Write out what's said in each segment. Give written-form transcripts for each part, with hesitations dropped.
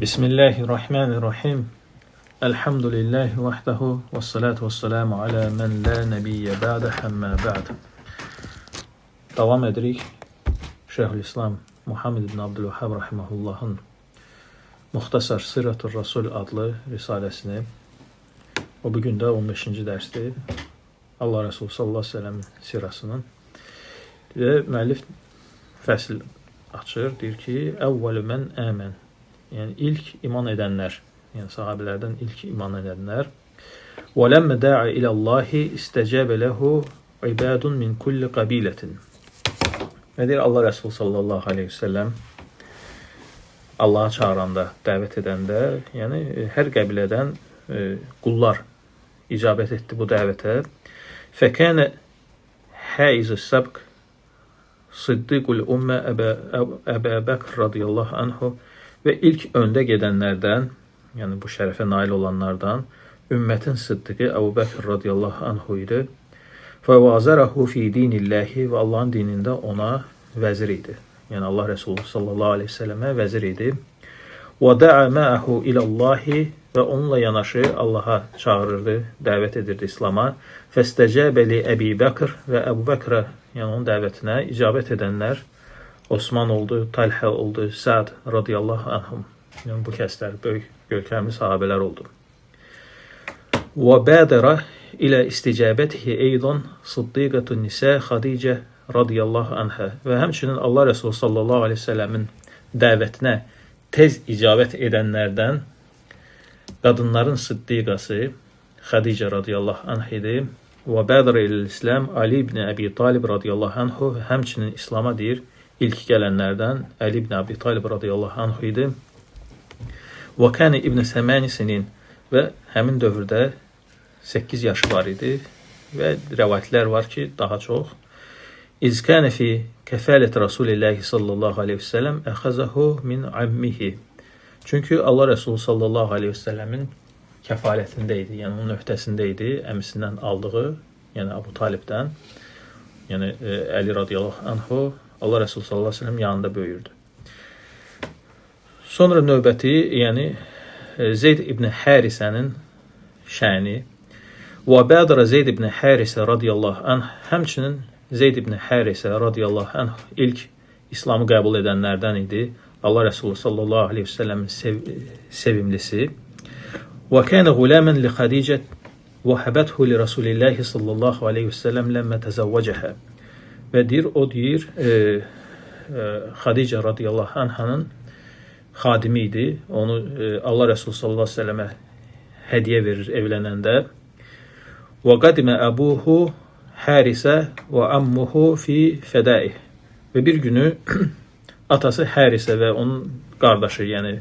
Bismillahirrahmanirrahim. Elhamdülillahi vahdehu ve salatu ve selamu ala men la nebiyye ba'de hemmâ ba'd. Davam edirik. Şeyhülislam Muhammed ibn Abdülvahhab rahimahullahın Muxtasar Siratur Rasul adlı risalesini. O bugün de 15. dersdir. Allah Resulü sallallahu aleyhi ve sellem sirasının ve müellif fəsil açır. Deyir ki, əvvəlü mən əmən. Yəni ilk iman edənlər, yəni sahabelərdən ilk iman edənlər. Və ləmmə da'a ilallahi istəcəbə lehu ibadun min kulli qabilətin. Və deyir Allah Resulü sallallahu aleyhi ve sellem Allah'a çağıranda, dəvət edəndə, yəni hər qəbilədən qullar icabət etdi bu dəvətə. Fəkənə həiz-i səbq Sıddiqul ümmə Əbə Bəkr radiyallahu anhu və ilk öndə gedənlərdən, yəni bu şərəfə nail olanlardan ümmətin sıddıqı Əbu Bəkr radiyallahu anhu idi. Fəvazərahu fi dinilləhi və Allahın dinində ona vəzir idi. Yəni Allah Resulü sallallahu aleyhi ve sellemə vəzir idi. Və da'a ma'ahu ilallahi və onunla yanaşı Allaha çağırırdı, dəvət edirdi İslama. Fəstəcəbə li Əbi Bəkr və Əbu Bəkrə, yəni onun dəvətinə icabət edənlər Osman oldu, Talhə oldu, Sa'd radiyallahu anhum. Yəni bu kəslər böyük, görkəmli sahabələr oldu. Və bədərə ilə isticabətihi eydan Sıddiqatun Nisə Xadicə radiyallahu anhə. Və həmçinin Allah Resulü sallallahu aleyhi ve sellemin dəvətinə tez icabət edənlərdən qadınların sıddiqası Xadicə radiyallahu anh idi. Və bədərə ilə İslam Ali ibn Əbi Talib radiyallahu anhu. Həmçinin İslam'a deyir, İlk gələnlərdən Əli ibn Əbi Talib radiyallahu anh idi. Və kəni ibn Səməni sinin və həmin dövrdə 8 yaşı var idi və rəvayətlər var ki, daha çox. İz kəni fi kəfalət Rasulillahi sallallahu aleyhi ve sellem əxəzəhu min ammihi. Çünki Allah Resulü sallallahu aleyhi ve sellemin kəfalətində idi, yəni onun öhdəsində idi, əmisindən aldığı, yəni Abu Talibdən, yəni Əli radiyallahu anhu. Allah Resulü sallallahu aleyhi ve sellem yanında böyürdü. Sonra növbəti, yəni Zeyd ibn Hərisənin şəni. Və bədərə Zeyd ibn Hərisə radiyallahu anh. Həmçinin Zeyd ibn Hərisə radiyallahu anh ilk İslamı qəbul edənlərdən idi. Allah Resulü sallallahu aleyhi ve sellemin sevimlisi. Və kənə quləmən li Xadicət və həbəthu li Rasulillahi sallallahu aleyhi ve sellem ləmmə təzəvvəcəhə. Və deyir, o deyir, Xadicə radiyallahu anhanın xadimi idi. Onu Allah Resulü sallallahu aleyhi ve sellemə hədiyə verir evlənəndə. Və qadimə əbuhu Hərisə və ammuhu fi fədəih. Və bir günü atası Hərisə və onun qardaşı, yəni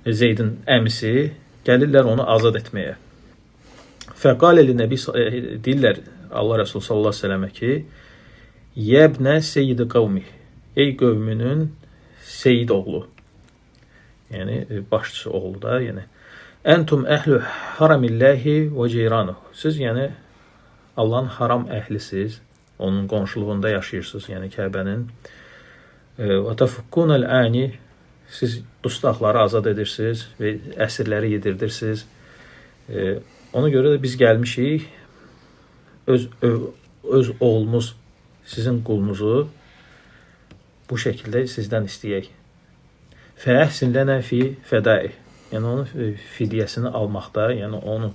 Zeydin əmisi gəlirlər onu azad etməyə. Fəqalə li nəbi deyirlər Allah Resulü sallallahu aleyhi ve sellemə ki, Yəbnə seyyidi qavmi. Ey qövmünün seyid oğlu. Yəni başçı oğlu da. Yəni Entum əhlü haramilləhi və ceyranuh. Siz yəni Allahın haram əhlisiz. Onun qonşuluğunda yaşayırsınız. Yəni Kəbənin. Və təfukkunəl əni. Siz dustaqları azad edirsiniz və əsirləri yedirdirsiniz. Ona görə də biz gəlmişik öz oğlumuz sizin qulunuzu bu şəkildə sizdən istəyək. Fəhsin lənə fi fədai. Yəni onun fidyəsini almaqda, yəni onu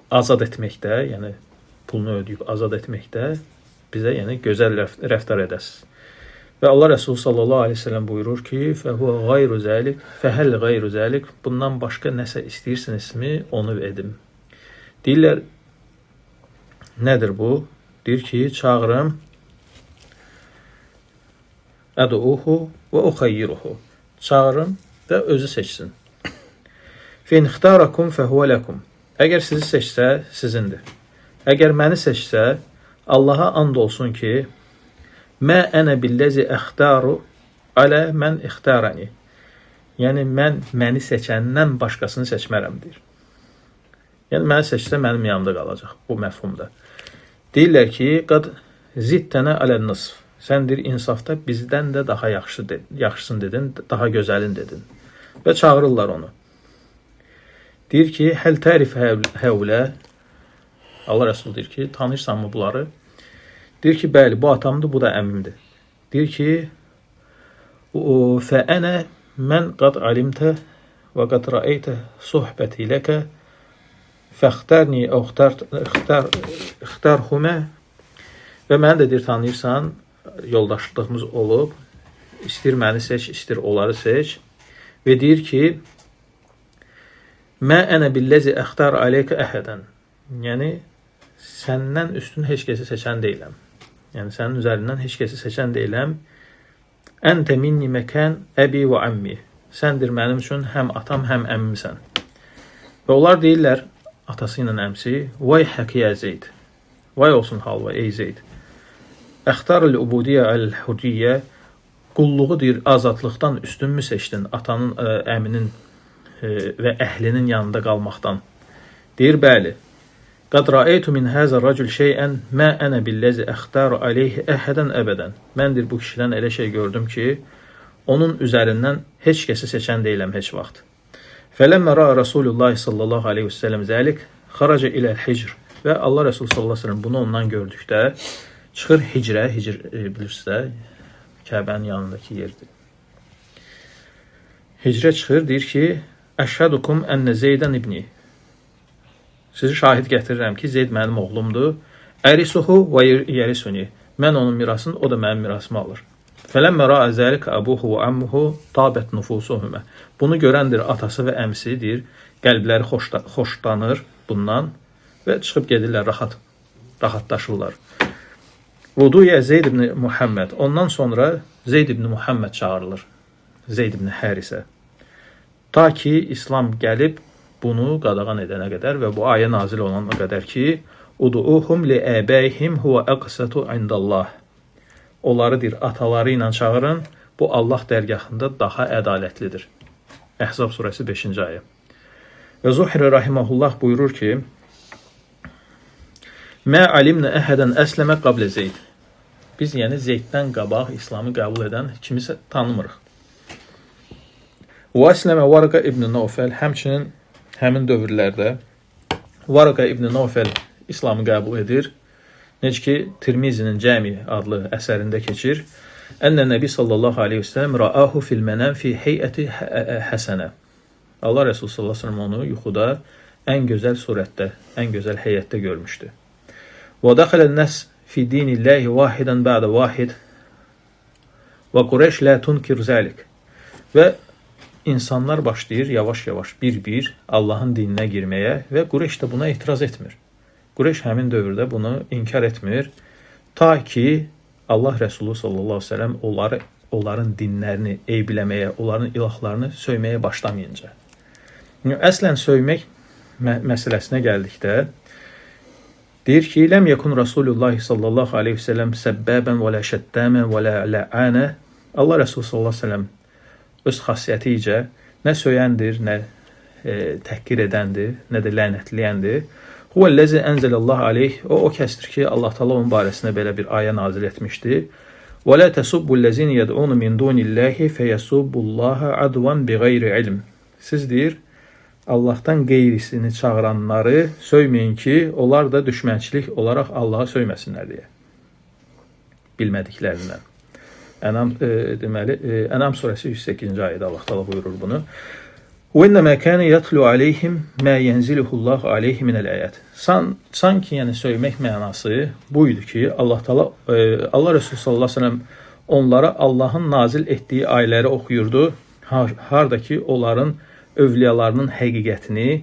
azad etməkdə, yəni pulunu ödəyib azad etməkdə bizə yəni gözəl rəftar edəsiniz. Və Allah Resulü sallallahu aleyhi ve sellem buyurur ki, fəhvə qayru zəlik, fəhəl qayru zəlik, bundan başqa nəsə istəyirsinizmi, onu edim. Deyirlər, nədir bu? Deyir ki, çağırım əduuhu və uxayyiruhu. Çağırım və özü seçsin. Fin ixtarakum fəhvə ləkum. Əgər sizi seçsə, sizindir. Əgər məni seçsə, Allaha and olsun ki, mə ənə billəzi əxtaru alə mən ixtarəni. Yəni, mən məni seçəndən başqasını seçmərəm, deyir. Yəni, məni seçsə, mənim yanımda qalacaq bu məfhumda. Deyirlər ki, qad ziddənə alən nisf. sən deyir, insafda bizdən də daha yaxşısın dedin, daha gözəlin dedin. Və çağırırlar onu. Deyir ki, həl tərif həvlə. Allah Rəsulü deyir ki, tanıyırsanmı bunları? Deyir ki, bəli, bu atamdır, bu da əmimdir. Deyir ki, fəənə mən qad alimtə və qad rəeytə sohbəti ləkə fəxtərni ixtərhumə və məni də deyir, tanıyırsan, yoldaşlığımız olub, istir məni seç, istir onları seç və deyir ki, mə ənə billəzi əxtar aleykə əhədən. Yəni, səndən üstün heç kəsi seçən deyiləm. Yəni, sənin üzərindən heç kəsi seçən deyiləm. Əntə minni məkən əbi və əmmi. Səndir mənim üçün həm atam, həm əmmimsən. Və onlar deyirlər, atası ilə əmsi, vay həqiyə Zeyd. Vay olsun halva, ey Zeyd. Əxtarul ubudiyyə əl-hurriyyə, qulluğu deyir, azadlıqdan üstünmü seçdin, atanın, əminin və əhlinin yanında qalmaqdan? Deyir, bəli. Qad rəeytu min həzə racül şeyən mə ənə billəzi əxtaru aleyhi əhədən əbədən. Mən deyir, bu kişidən elə şey gördüm ki, onun üzərindən heç kəsi seçən deyiləm heç vaxt. Fələmmə rəə Rasulullah sallallahu aleyhi və səlləm zəlik, xaraca iləl hicr. Və Allah Rəsulü sallallahu aleyhi və səlləm bunu ondan gördükdə, çıxır hicrə, hicr bilirsə, Kəbənin yanındakı yerdir. Hicrə çıxır, deyir ki, əşhədukum ənnə Zeydən ibni. Sizi şahid gətirirəm ki, Zeyd mənim oğlumdur. Ərisuhu və yərisuni. Mən onun mirasını, o da mənim mirasımı alır. Fələmmə rəə zəlikə əbuhu və əmmuhu tabət nufusuhumə. Bunu görəndir atası və əmsi, deyir, qəlbləri xoşlanır bundan və çıxıb gedirlər, rahatlaşırlar. Vuduyə Zeyd ibn Muhammed. Ondan sonra Zeyd ibn Muhammed çağırılır. Zeyd ibn Hərisə. Ta ki, İslam gəlib bunu qadağan edənə qədər və bu ayə nazil olana qədər ki, uduuhum li əbəyhim huvə əqsətu indallah. Onları deyir, ataları ilə çağırın, bu Allah dərgahında daha ədalətlidir. Əhzab surəsi 5-ci ayə. Və Zuhri rahiməhullah buyurur ki, mə alimnə əhədən əsləmə qablə Zeyd. Biz yəni Zeyddən qabaq İslamı qəbul edən kimisə tanımırıq. Və əsləmə Varaqa ibn Nawfəl, həmçinin həmin dövrlərdə Varaqa ibn Nawfəl İslamı qəbul edir. Necə ki, Tirmizinin Cəmi adlı əsərində keçir. Ənə Nəbi sallallahu aleyhi və səlləm rəahu fil mənəm fi heyəti həsənə. Allah Rəsulü sallallahu aleyhi və səlləm onu yuxuda ən gözəl surətdə, ən gözəl heyətdə görmüşdü. Və dəxələn nəs fi dinilləhi vahidən bədə vahid və Qureyş lə tunkir zəlik. Və insanlar başlayır yavaş-yavaş bir-bir Allahın dininə girməyə və Qureyş də buna etiraz etmir. Qureyş həmin dövrdə bunu inkar etmir. Ta ki, Allah Rəsulü sallallahu aleyhi ve sellem onların dinlərini eybiləməyə, onların ilahlarını söyməyə başlamayınca. Əslən söymək məsələsinə gəldikdə, deyir ki, ləm yəkun Rasulullah sallallahu aleyhi ve sellem səbbəbən və lə şəttəmən və lə lə'ənə. Allah Rəsulü sallallahu aleyhi ve sellem öz xasiyyəticə nə söyəndir, nə təhqir edəndir, nə də lənətləyəndir. Huvəlləzi ənzəlallahu aleyh, o kəsdir ki, Allah Taala onun barəsində belə bir ayə nazil etmişdi. Və lə təsubbullezini yəd'unu min dunillahi feyəsubbullaha advan bighayri ilm. Siz deyir, Allahdan qeyrisini çağıranları söyməyin ki, onlar da düşmənçilik olaraq Allah'a söyməsinlər deyə. Bilmədiklərindən. Ənam surəsi 108-ci ayədə Allah Taala buyurur bunu. وَاِنَّمَا كَانَ يَتْلُوا عَلَيْهِمْ مَا يَنْزِلُهُ اللّٰهُ عَلَيْهِ مِنَ الْآيَاتِ. Sanki yəni söymək mənası buydu ki, Allah Resulü sallallahu aleyhi ve sellem onlara Allahın nazil etdiyi ayələri oxuyurdu. Harda ki, onların övliyalarının həqiqətini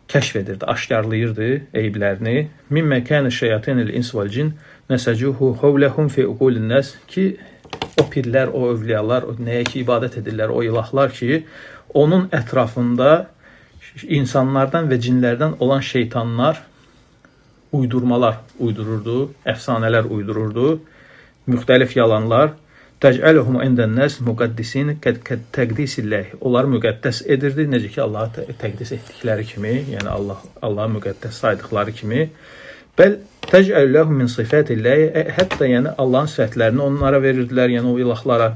kəşf edirdi, aşkarlayırdı eyblərini. مِمَّا كَانَ الشَّيَاطِينُ الْاِنْسِ وَالْجِنِ نَسَجُوهُ حَوْلَهُمْ فِي اُقُولِ النَّاسِ Ki, o pirlər, o övliyalar, nəyə ki ibadət edirlər, o ilahlar ki, onun ətrafında insanlardan və cinlərdən olan şeytanlar uydurmalar uydururdu, əfsanələr uydururdu, müxtəlif yalanlar. Təc'aluhum indənnəs müqəddisin təqdisilləh. Onları müqəddəs edirdi, necə ki, Allahı təqdis etdikləri kimi, yəni Allahı müqəddəs saydıqları kimi. Bəl təcəlləhu min sifətilləhi, hətta yəni Allahın sifətlərini onlara verirdilər, yəni o ilahlara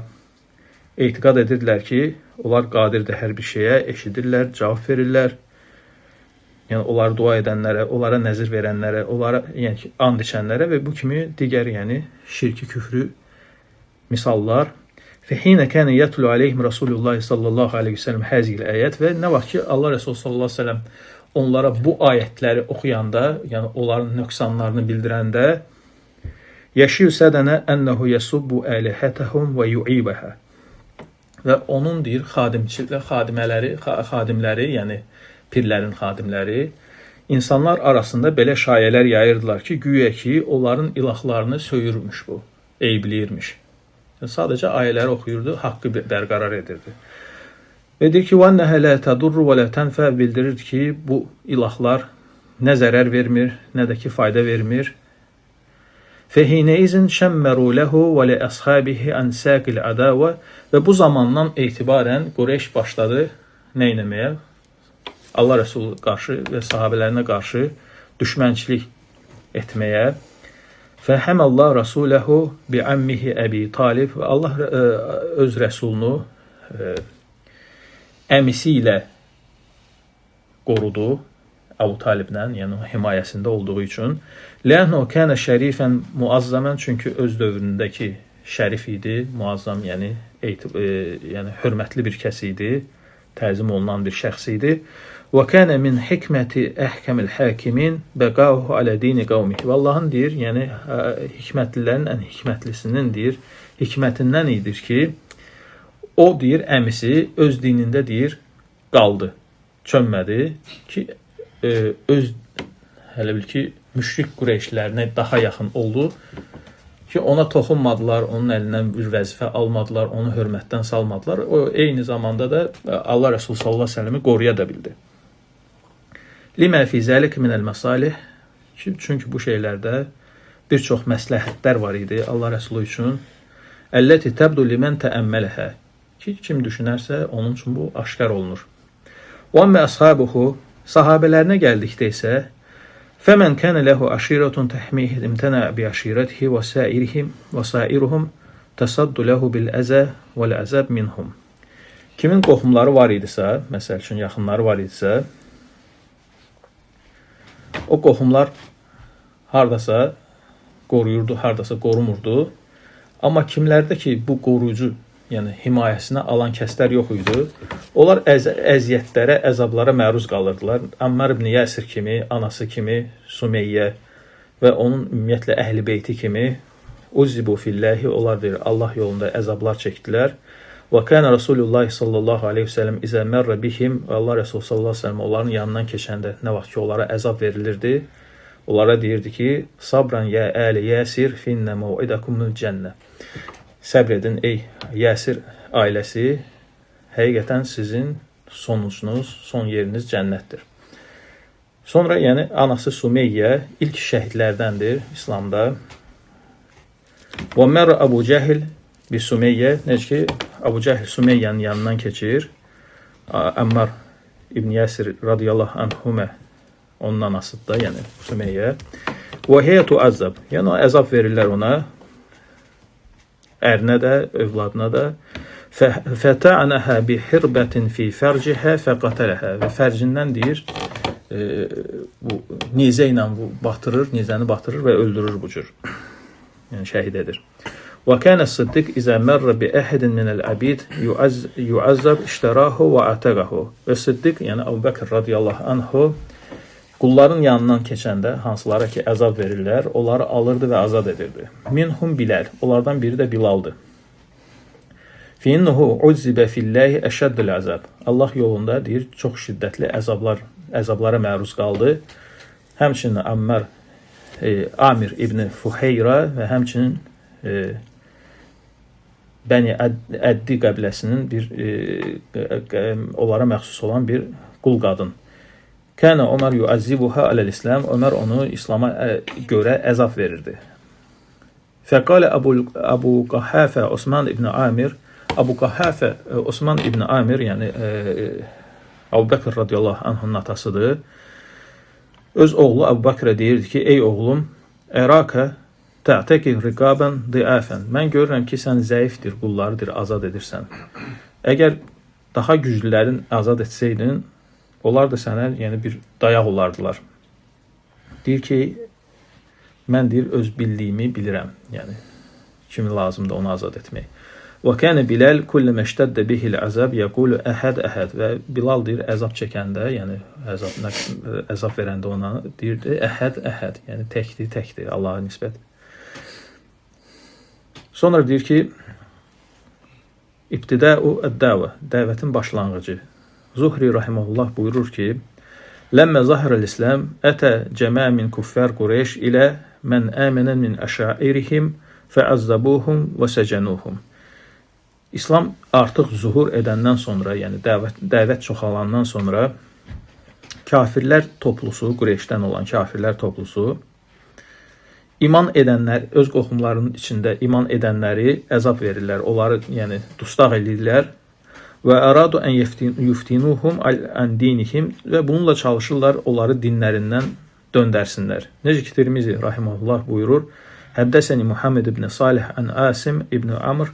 etiqad edirdilər ki, onlar qadirdir hər bir şeyə, eşidirlər, cavab verirlər. Yəni onlara dua edənlərə, onlara nəzir verənlərə, onlara yəni and içənlərə və bu kimi digər yəni şirki, küfrü misallar. Fəhinə kənə yətlu aleyhim Rasulullah sallallahu aleyhi ve sellem həzil ayət və nə vaxt ki Allah Resulü sallallahu aleyhi ve sellem onlara bu ayətləri oxuyanda, yəni onların nöqsanlarını bildirəndə yəşiyu sədənə ənəhu yəsubbu əlihətəhum və yu'ibəhə və onun deyir xadimləri, yəni pirlərin xadimləri insanlar arasında belə şayələr yayırdılar ki, güya ki onların ilahlarını söyürmüş bu, eybləyirmiş. Sadəcə ayələri oxuyurdu, haqqı bərqərar edirdi. Və deyir ki, وَاَنَّهَا لَا تَدُرُّ وَلَا تَنْفَى bildirirdi ki, bu ilahlar nə zərər vermir, nə də ki fayda vermir. فَهِينَئِذٍ شَمَّرُوا لَهُ وَلَأَصْحَابِهِ أَنْسَاقِ الْعَدَاوَةِ və bu zamandan etibarən Qureyş başladı nə etməyə? Allah Resulü qarşı və sahabələrinə qarşı düşmənçilik etməyə. Fəhəm Allah Rasuləhu bi'ammihi Əbi Talib və Allah öz Rəsulunu əmisi ilə qorudu Əbu Taliblə, yəni himayəsində olduğu üçün. Lə'nəhu kənə şərifən muazzamən, çünki öz dövründəki şərif idi, muazzam, yəni hörmətli bir kəs idi, təzim olunan bir şəxs idi. Və kənə min hikməti əhkəmil həkimin bəqahu alə dini qavmihi. Və Allahın deyir, yəni hikmətlilərin ən hikmətlisinin deyir, hikmətindən idir ki, o deyir, əmisi öz dinində deyir, qaldı, çönmədi ki, öz hələ bil ki, müşrik Qureyşlərinə daha yaxın oldu ki, ona toxunmadılar, onun əlindən bir vəzifə almadılar, onu hörmətdən salmadılar. O, eyni zamanda da Allah Resulü sallallahu aleyhi ve sellem'i qoruya da bildi. Limə fi zəlik minəl məsalih, çünki bu şeylərdə bir çox məsləhətlər var idi Allah Resulü üçün. Əlləti təbdu limən təəmmələhə, ki, kim düşünərsə, onun üçün bu aşkar olunur. Və əmmə əshabuhu, sahabələrinə gəldikdə isə, fəmən kənə ləhu əşirətun təhmih imtənə bi əşirətihi və sairuhum təsaddu ləhu bil əzə və ləzəb minhum. Kimin qohumları var idisə, məsəl üçün yaxınları var idisə, o qohumlar hardasa qoruyurdu, hardasa qorumurdu. Amma kimlərdə ki, bu qoruyucu, yəni himayəsinə alan kəslər yox idi, onlar əziyyətlərə, əzablara məruz qalırdılar. Ammar ibn Yasir kimi, anası kimi, Sümeyyə və onun ümumiyyətlə əhl-i beyti kimi uzibu filləhi, onlar deyir, Allah yolunda əzablar çəkdilər. Və kənə Rasulullah sallallahu aleyhi ve sellem izə mərrə bihim və Allah Resulü sallallahu aleyhi ve sellem onların yanından keçəndə nə vaxt ki, onlara əzab verilirdi, onlara deyirdi ki, sabran yə əli yəsir finnə məuidəkumul cənnə. Səbr edin, ey Yəsir ailəsi, həqiqətən sizin sonucunuz, son yeriniz cənnətdir. Sonra, yəni, anası Sümeyyə ilk şəhidlərdəndir İslamda. Və mərrə Əbu Cəhil bir Sümeyyə, necə ki, Əbu Cəhil Sümeyyənin yanından keçir. Ammar ibn Yasir radiyallahu anhumə onun anasıdır da, yəni Sümeyyə. Və heyətu əzzab, yəni o əzab verirlər ona, ərinə də, övladına da. Fətə'nəhə bi hirbətin fi fərcihə fəqətələhə və fərcindən deyir, bu nizə ilə batırır, nizəni batırır və öldürür bu cür. Yəni şəhid edir. Və kənə Sıddiq izə mərrə bi əhədin minəl əbid yuəzzəb iştərahu və ətəqəhu. Və Sıddiq, yəni Əbu Bəkr radiyallahu anhu, qulların yanından keçəndə, hansılara ki əzab verirlər, onları alırdı və azad edirdi. Minhum Bilal, onlardan biri də Bilaldır. Finnuhu uzzibə filləhi əşəddül əzab. Allah yolunda deyir, çox şiddətli əzablara məruz qaldı. Həmçinin Amir ibn Fuheyra və həmçinin Bəni Əddi qəbiləsinin onlara məxsus olan bir qul qadın. Kənə Ömər yuəzzibuhə aləl-İslam, Ömər onu İslama görə əzab verirdi. Fəqalə Əbu Qahafə Osman ibn Amir, Əbu Qahafə Osman ibn Amir, yəni Əbu Bəkr radiyallahu anhunun atasıdır. öz oğlu Əbu Bəkrə deyirdi ki, ey oğlum, əraka tə'təki riqaban diafən. Mən görürəm ki, sən zəifdir, qullarıdır, azad edirsən. Əgər daha güclülərin azad etsəydin, onlar da sənə bir dayaq olardılar. Deyir ki, mən öz bildiyimi bilirəm. Kimi lazımdır onu azad etmək. Və kənə Bilal kullama ishtadda bihi al-azab yaqulu ahad ahad. Və Bilal deyir əzab çəkəndə, əzab verəndə ona deyirdi ahad ahad. Təkdir Allaha nisbət. Sonra deyir ki, ibtida'u ad-da'va, dəvətin başlanğıcı. Zuhri rahimehullah buyurur ki, ləmmə zahirəl-İslam ətə cəma min kuffar Qureyş ilə mən əmənən min əşairihim fəəzzabuhum və səcənuhum. İslam artıq zuhur edəndən sonra, dəvət çoxalandan sonra kafirlər toplusu, Qureyşdən olan kafirlər toplusu iman edənlər, öz qohumlarının içində iman edənləri əzab verirlər, onları dustaq edirlər və əradu ən yuftinuhum ən dinihim və bununla çalışırlar onları dinlərindən döndərsinlər. Necə ki, Tirmizi rahimehullah buyurur, Həddəsəni Muhammed ibn Salih ən Asim ibn Amr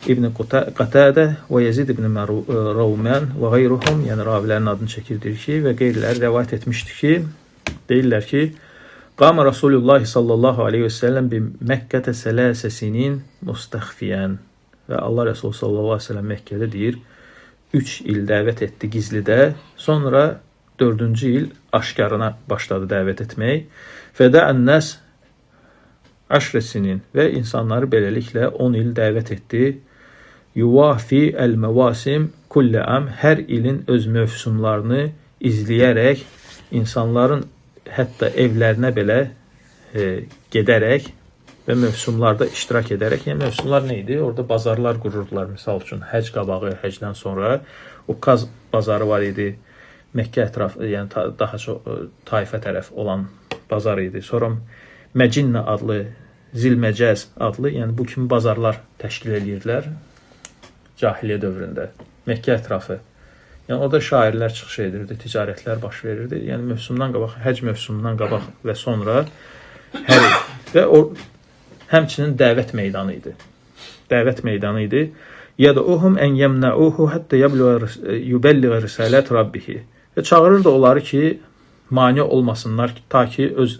ibn Qatadə və Yezid ibn Ravman və qeyruhum, ravilərin adını çəkirdir ki, və qeyriləri rəvayət etmişdir ki, deyirlər ki, Qama Rasulullah sallallahu aleyhi və səlləm bi Məkkətə sələsə sinin mustaxfiyən. Və Allah Resulü sallallahu aleyhi və səlləm Məkkədə deyir, 3 il dəvət etdi gizlidə, sonra 4-cü il aşkarına başladı dəvət etmək. Fədəən nəs əşrəsinin və insanları beləliklə 10 il dəvət etdi. Yuvafi əl-məvasim kullə am, hər ilin öz mövsumlarını izləyərək, insanların hətta evlərinə belə gedərək və mövsumlarda iştirak edərək, mövsumlar neydi? Orada bazarlar qururdular, misal üçün, həc qabağı, həcdən sonra Uqaz bazarı var idi, Məkkə ətrafı, daha çox Taifə tərəf olan bazar idi. Sonra Məcinnə adlı, Zilməcəz adlı, bu kimi bazarlar təşkil edirdilər cahiliyyə dövründə, Məkkə ətrafı. Orada şairlər çıxış edirdi, ticarətlər baş verirdi. Mövsumdan qabaq, həc mövsumundan qabaq və sonra hər il. Və o, həmçinin dəvət meydanı idi. Dəvət meydanı idi. Yədəuhum ən yəmnəuhu həttə yubəlliğə risalət Rabbihi. Və çağırırdı onları ki, mane olmasınlar, ta ki, öz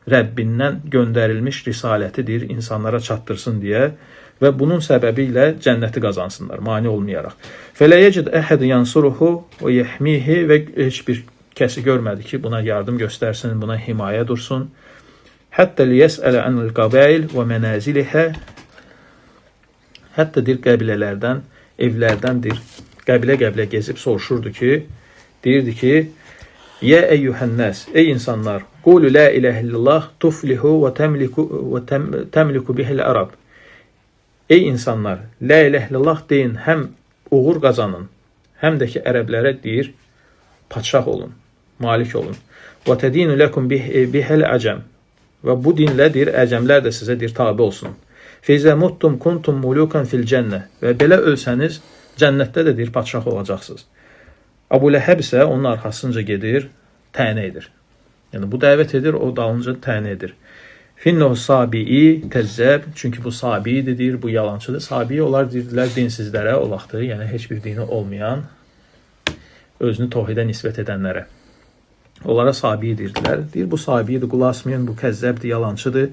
Rəbbindən göndərilmiş risalətidir, insanlara çatdırsın deyə və bunun səbəbi ilə cənnəti qazansınlar, mane olmayaraq. Fələ yəcid əhəd yansuruhu və yəhmihi və heç bir kəsi görmədi ki, buna yardım göstərsin, buna himayə dursun. Həttə liyəsələ ənil qabail və mənazilihə, hətta deyir qəbilələrdən, evlərdəndir, qəbilə gezib soruşurdu ki, deyirdi ki, Yə əyyuhənnəs, ey insanlar, qulu la iləhə illallah tuflihu və təmliku bihil ərab. Ey insanlar, la iləhə illallah deyin, həm uğur qazanın, həm də ki, ərəblərə deyir, padşah olun, malik olun. Və tədinu ləkum bihəl əcəm. Və bu dinlə deyir, əcəmlər də sizə deyir, tabi olsun. Feyzə muttum kuntum mulukan fil cənnə. Və belə ölsəniz, cənnətdə də deyir, padşah olacaqsınız. Əbu Ləhəb isə onun arxasınca gedir, tənə edir. Bu dəvət edir, o dalınca tənə edir. Finnohu sabi'i kəzzəb, çünki bu sabi'idir, deyir, bu yalancıdır. Sabi'i onlar deyirdilər dinsizlərə, o vaxtı, heç bir dini olmayan, özünü tohidə nisbət edənlərə. Onlara sabi'i deyirdilər. Deyir, bu sabi'idir, qulasmayın, bu kəzzəbdir, yalancıdır.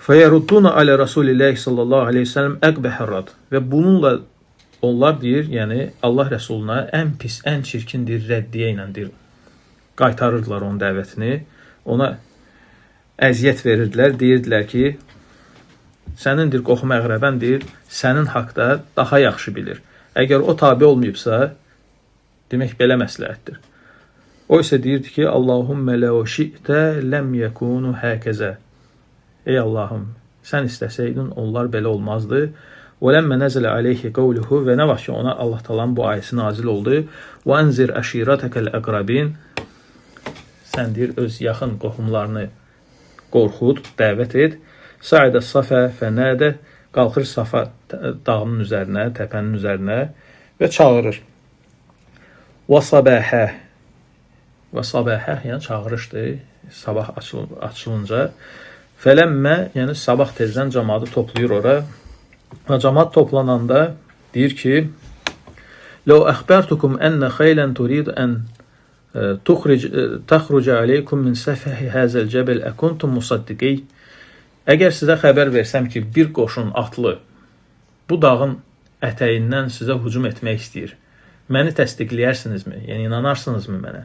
Fəyərudduna alə Rasulillahi sallallahu aleyhi ve sellem əqbəhərrad. Və bununla onlar deyir, Allah Rəsuluna ən pis, ən çirkindir, rəddiyə ilə deyir, qaytarırdılar onun dəvətini, ona əziyyət verirdilər, deyirdilər ki, sənindir qohum əqrəbəndir, sənin haqda daha yaxşı bilir. Əgər o tabi olmayıbsa, demək belə məsləhətdir. O isə deyirdi ki, Allahummə ləu şi'tə ləm yəkunu həkəzə. Ey Allahım, sən istəsəydin, onlar belə olmazdı. وَلَمَّ نَزَلَ عَلَيْهِ قَوْلُهُ və nə vaxt ki, ona Allah talan bu ayəsi nazil oldu. وَأَنْزِرْ أَشِيرَتَكَ الْأَقْرَبِينَ Sən deyir, öz yaxın qohumlarını qorxud, dəvət et. سَعِدَ الصَّفَى فَنَادَ Qalxır Safa dağının üzərinə, təpənin üzərinə və çağırır. وَصَبَحَ və sabahə, yəni çağırışdır, sabah açılınca. Fələmmə, yəni sabah tezdən cəmaatı toplayır ora və cəmaat toplananda deyir ki, "Ləv əxbərtukum ənə xeylan turid ən təxruc aleykum min səfəhi həzəl cəbəl əkuntum musaddiqi." Əgər sizə xəbər versəm ki, bir qoşun atlı bu dağın ətəyindən sizə hücum etmək istəyir, məni təsdiqləyərsinizmi? Yəni inanarsınızmı mənə?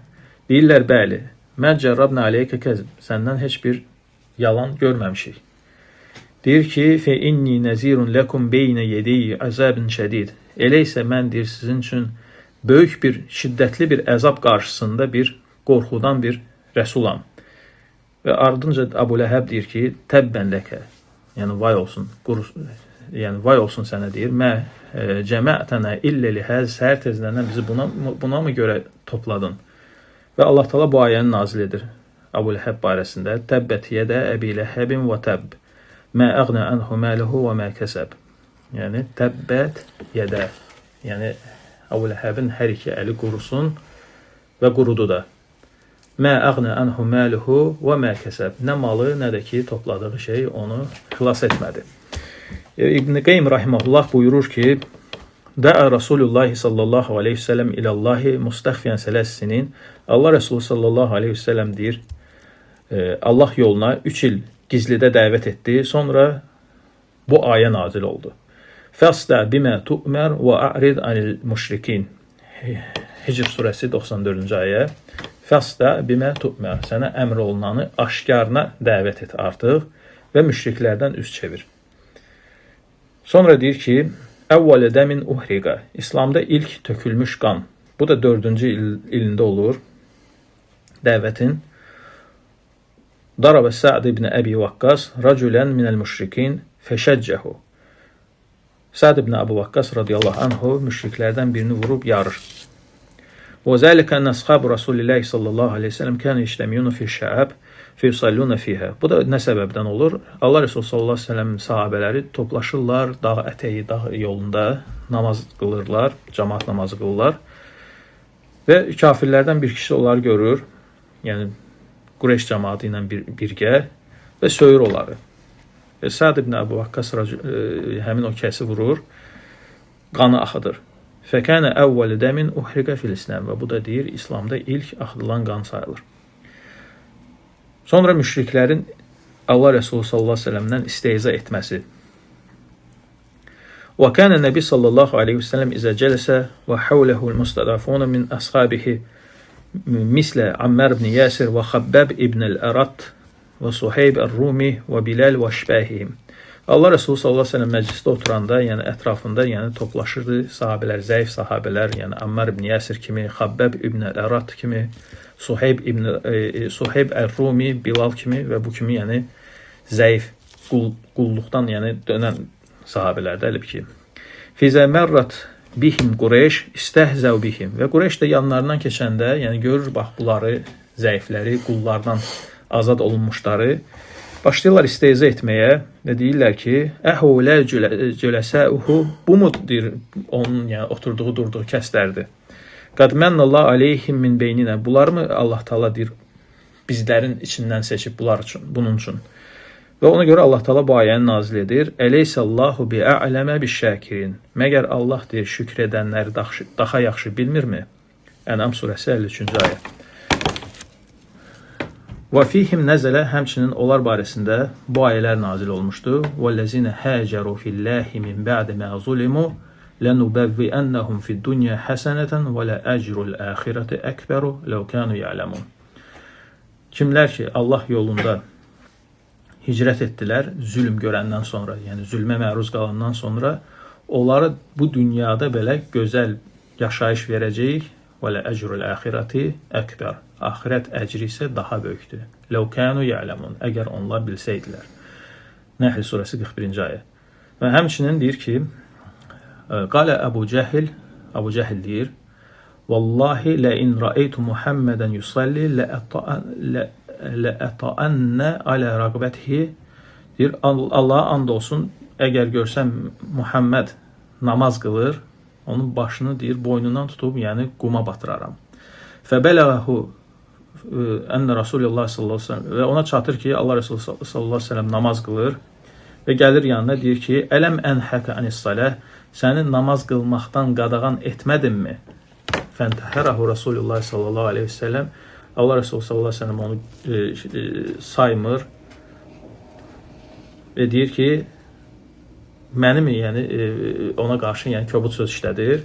Deyirlər, bəli. Mən cərrabna aleykə kəzb. Səndən heç bir yalan görməmişik. Deyir ki, "Fə inni nəzirun ləkum beynə yediyi əzabin şədid." Elə isə mən deyir sizin üçün böyük bir, şiddətli bir əzab qarşısında bir qorxudan bir rəsulam. Və ardınca Əbu Ləhəb deyir ki, "Təbbən ləkə." Yəni vay olsun, yəni vay olsun sənə deyir. "Mə cəməətənə illə lihəz." Səhər tezləndən bizi buna mı görə topladın? Və Allah Taala bu ayəni nazil edir Əbu Ləhəb barəsində. "Təbbət yedə Əbi Ləhəbin və təbb. Mə əğnə anhu məluhu və mə kəsəb." Yəni təbbət yedə. Yəni Əbu Ləhəbin hər iki əli qurusun və qurudu da. "Mə əğnə anhu məluhu və mə kəsəb." Nə malı, nə də ki topladığı şey onu xilas etmədi. İbn Qeym rahimehullah buyurur ki, "Da'a Rasulullah sallallahu aleyhi ve sellem ilallahi mustəxfiyan sələs sinin." Allah Resulü sallallahu aleyhi ve sellem deyir, Allah yoluna 3 il gizlidə dəvət etdi. Sonra bu ayə nazil oldu. "Fəsda bimə tu'mər və a'rid anil müşrikin." Hicr surəsi 94-cü ayə. "Fəsda bimə tu'mər." Sənə əmr olunanı aşkarına dəvət et artıq və müşriklərdən üz çevir. Sonra deyir ki, "Əvvələ dəmin uhriqa." İslamda ilk tökülmüş qan. Bu da 4-cü ilində olur dəvətin. "Daraba Sa'd ibn Əbi Vakkas raculan minəl müşrikin fəşəcəhu." Sa'd ibn Əbu Vakkas radiyallahu anhu müşriklərdən birini vurub yarır. "Və zəlikə ən əshabu Rasulillah sallallahu aleyhi ve sellem kanu yectemiyun fi şəab feyusallun fiha." Bu da nə səbəbdən olur? Allah Resulü sallallahu aleyhi ve sellem sahabeləri toplaşırlar, dağ ətəyi, dağ yolunda namaz qılırlar, cemaat namazı qılırlar. Və kafirlərdən bir kişi onları görür, yəni Qureyş cəmaatı ilə birgə və söyür onları. Və Sa'd ibn Əbu Vakkas həmin o kəsi vurur, qanı axıdır. "Fəkənə əvvəli dəmin uhriqə fil İslam." Və bu da deyir, İslamda ilk axıdılan qan sayılır. Sonra müşriklərin Allah Resulü sallallahu aleyhi ve sellemdən istehza etməsi. "Və kənə Nəbi sallallahu aleyhi ve sellem izə cələsə və havləhul mustadafuna min əshabihi mislə Ammar ibn Yasir və Xabbab ibn el-Ərat və Suheyb el-Rumi və Bilal və şbəhihim." Allah Resulü sallallahu aleyhi ve sellem məclisdə oturanda, yəni ətrafında, yəni toplaşırdı sahabələr, zəif sahabələr, yəni Ammar ibn Yasir kimi, Xabbab ibn el-Ərat kimi, Suheyb el-Rumi, Bilal kimi və bu kimi, yəni zəif qulluqdan, yəni dönən sahabələrdə əlib ki. "Fizə mərrat bihim Qureyş istəhzəv bihim." Və Qureyş də yanlarından keçəndə, yəni görür bax bunları, zəifləri, qullardan azad olunmuşları başlayırlar istehza etməyə və deyirlər ki, "Əhvələ cələsəuhu." Bu mu deyir onun, yəni oturduğu, durduğu kəslərdir. "Qad mənnallahu aleyhim min beyninə." Bunlar mı Allah Taala deyir bizlərin içindən seçib bunun üçün. Və ona görə Allah Taala bu ayəni nazil edir. "Əleyhissallahu bi'a'ləmə biş-şakirin." Məgər Allah deyir şükr edənləri daha yaxşı bilmirmi? Ənam surəsi 53-cü ayə. "Və fihim nəzələ." Həmçinin onlar barəsində bu ayələr nazil olmuşdu. "Vəllezine haceru fillahi min ba'di ma zulimu lenubevvi'annahum fid-dunya hasanatan və la ecrul ahireti ekberu law kanu ya'lamun." Kimlər ki Allah yolunda hicrət etdilər, zülm görəndən sonra, yəni zülmə məruz qalandan sonra, onlara bu dünyada belə gözəl yaşayış verəcəyik. Və la ecrul ahireti ekber. Axirət əcri isə daha böyükdür. Law kanu ya'lamun. Əgər onlar bilsəydilər. Nəhl surəsi 41-ci ayə. Və həmçinin deyir ki, "Qala Əbu Cəhil." Əbu Cəhil deyir, "Vallahi la in ra'aytu Muhammedan yusalli la ata'anna ala raqbatihi." Deyir, Allaha and olsun, əgər görsəm Muhammed namaz qılır, onun başını deyir boynundan tutub, yəni quma batıraram. "Fəbələhu ənə Rasulullah sallallahu əleyhi və səlləm və ona çatır ki, Allah Rəsulü sallallahu əleyhi və səlləm namaz qılır və gəlir yanına deyir ki, ələm ənhəkə anis-salah, səni namaz qılmaqdan qadağan etmədimmi? Fəntəhərəhu Rasulullah sallallahu əleyhi və səlləm, Allah Rəsulü sallallahu əleyhi və səlləm onu saymır və deyir ki, mənim, yəni ona qarşı, yəni kobud söz işlədir.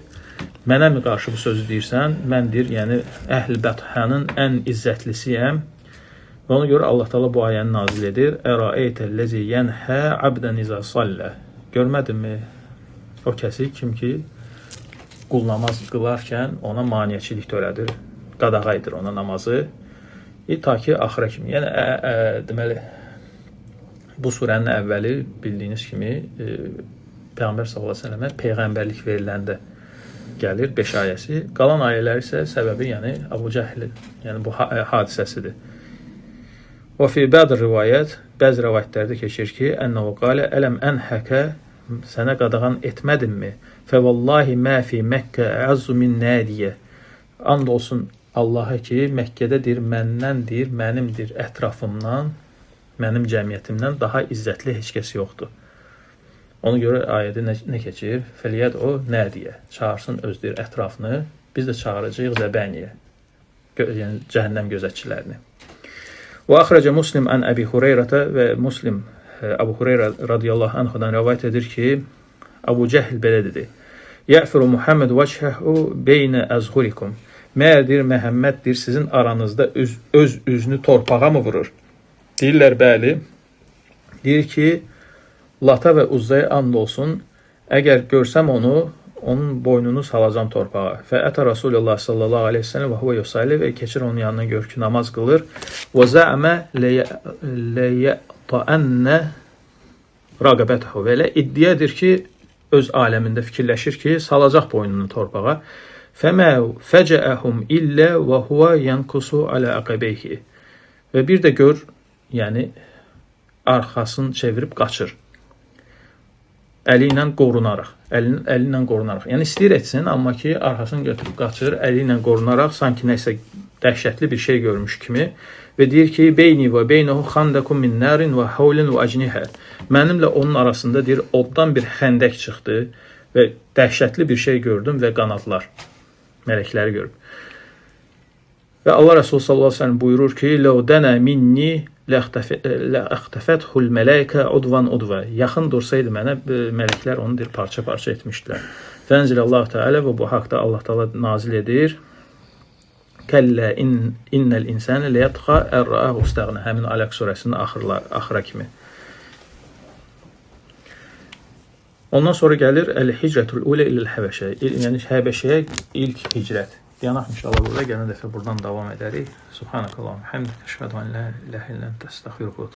Mənə mi qarşı bu sözü deyirsən? Mən deyir, yəni əhl-i bəthənin ən izzətlisiyəm. Və ona görə Allah Taala bu ayəni nazil edir. Ərəeytəl-ləzi yənhə abdən izə sallə. Görmədinmi o kəsi kim ki qul namaz qılarkən ona maneəçilik törədir, qadağa edir ona namazı. Ta ki axıra kimi. Yəni deməli bu surənin əvvəli bildiyiniz kimi Peyğəmbər sallallahu əleyhi və səlləmə peyğəmbərlik veriləndə gəlir 5 ayəsi. Qalan ayələr isə səbəbi, yəni Əbu Cəhl, yəni bu hadisəsidir. Və fi bəd rivayət, bəzi rivayətlərdə keçir ki, ənəhu qalə ələm ənhəkə, sənə qadağan etmədimmi? Fə vallahi mə fi Məkkə əzzu min nədiyə. And olsun Allaha ki, Məkkədədir, məndəndir, mənimdir, ətrafımdan, mənim cəmiyyətimdən daha izzətli heç kəs yoxdur. Ona görə ayədə nə keçir? Fəliyəd o nədiyə. Çağırsın özdir ətrafını. Biz də çağıracağıq zəbəniyə. Yəni cəhənnəm gözətçilərini. Və axrəcə Muslim ən Əbi Hureyrətə və Muslim Əbu Hureyra radiyallahu anhudan rəvayət edir ki, Əbu Cəhl belə dedi. Yəfiru Muhammed vəchəhu beynə əzhurikum. Məyərdir, Məhəmməddir, sizin aranızda öz üzünü torpağa mı vurur? Deyirlər, bəli. Deyir ki, Lata və Uzzaya and olsun, əgər görsəm onu, onun boynunu salacam torpağa. Fəətə Rasulullah sallallahu aleyhi ve sellem və huvə yusalli və keçir onun yanına gör ki, namaz qılır. Və zə'mə ləyətəənnə rəqabətəhu və elə iddiadır ki, öz aləmində fikirləşir ki, salacaq boynunu torpağa. Fəmə fəcəəhum illə və huvə yankusu alə əqəbeyhi. Və bir də gör, yəni arxasını çevirib qaçır. Əli ilə qorunaraq, əli ilə qorunaraq. Yəni istəyir etsin, amma ki, arxasını götürüb qaçır, əli ilə qorunaraq, sanki nəsə dəhşətli bir şey görmüş kimi və deyir ki, beyni və beynəhu xandakum min narin və havlin və acnihə. Mənimlə onun arasında deyir, oddan bir xəndək çıxdı və dəhşətli bir şey gördüm və qanadlar, mələkləri görüb. Və Allah Resulü sallallahu aleyhi ve sellem buyurur ki, "Ləv dənə minni ləxtəfəthul mələikə udvan udva." Yaxın dursaydı mənə, mələklər onu deyir, parça-parça etmişdilər. Fənzilallahu Teala və bu haqda Allah Teala nazil edir. Kəllə innəl insənə ləyətqa ər-rəəhu istəğnə. Həmin Alaq surəsinin axıra kimi. Ondan sonra gəlir Əl-Hicrətul Ulə iləl-Həbəşə. Yəni Həbəşəyə ilk hicrət. Yanaq inşallah burada gələn dəfə buradan davam edərik. Subhanakallahumma hamdika əşhədu an la ilaha illa ente estəğfiruka